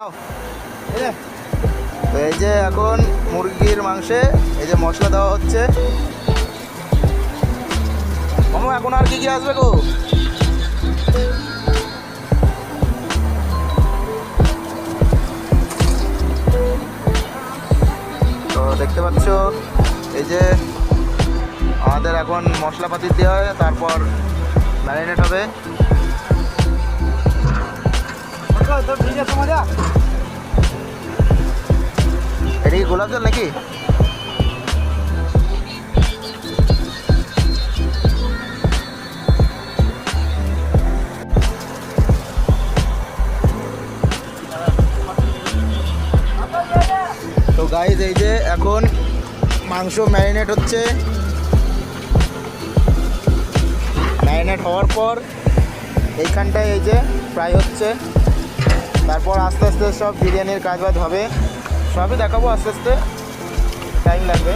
তো এই যে এখন মুরগির মাংসে এই যে মশলা দেওয়া হচ্ছে। মামু এখন আর কি কি আসবে গো? তো দেখতে পাচ্ছ এই যে আমাদের এখন মশলাপাতি দেওয়া হয়, তারপর ম্যারিনেট হবে। এটা কি গোলাপ জল নাকি? তো গাইজ এই যে এখন মাংস ম্যারিনেট হচ্ছে। ম্যারিনেট হওয়ার পর এইখানটায় এই যে ফ্রাই হচ্ছে। তারপর আস্তে আস্তে সব বিরিয়ানির কাজবাজ হবে, সবই দেখাবো আস্তে আস্তে, টাইম লাগবে।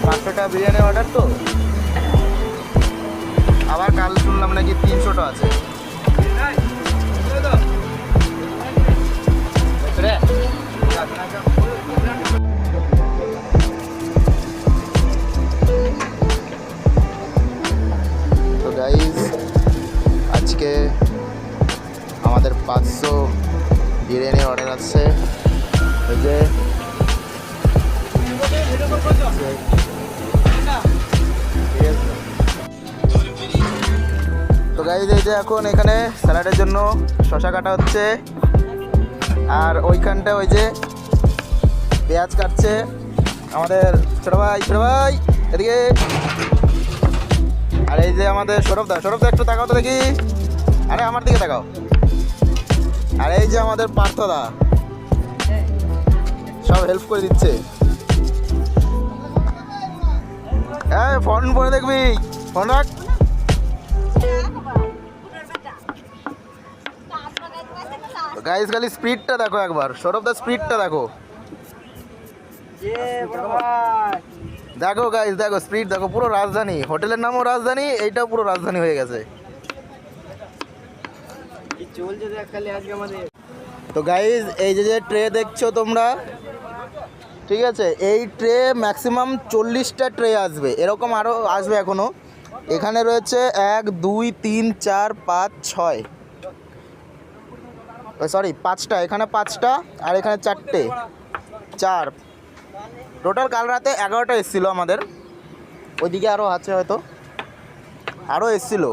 500টা বিরিয়ানি অর্ডার, তো আবার কাল শুনলাম নাকি 300টা আছে। তো গাইজ আজকে আমাদের 500 বিরিয়ানি অর্ডার আছে। এই যে তো গাইজ এই যে এখন এখানে স্যালাডের জন্য শসা কাটা হচ্ছে, আর ওইখানটা ওই যে পেঁয়াজ কাটছে আমাদের ছোট ভাই এদিকে। আর এই যে আমাদের সৌরভদা একটু তাকাও তো দেখি, আরে আমার দিকে তাকাও। আর এই যে আমাদের পার্থদা সব হেল্প করে দিচ্ছে। হ্যাঁ ফোন পরে দেখবি, ফোন রাখ। গাইস খালি স্পিডটা দেখো একবার, সৌরভদা স্পিডটা দেখো, দেখো গাইস দেখো স্পিড দেখো, পুরো রাজধানী। হোটেলের নামও রাজধানী, এইটাও পুরো রাজধানী হয়ে গেছে। তো গাইজ এই যে ট্রে দেখছো তোমরা, ঠিক আছে, এই ট্রে ম্যাক্সিমাম 40টা ট্রে আসবে, এরকম আরও আসবে এখনও। এখানে রয়েছে 1 2 3 4 5 6, সরি 5টা, এখানে 5টা আর এখানে 4টে, 4 টোটাল। কাল রাতে 11টা এসেছিলো আমাদের, ওইদিকে আরও আছে, হয়তো আরও এসেছিলো।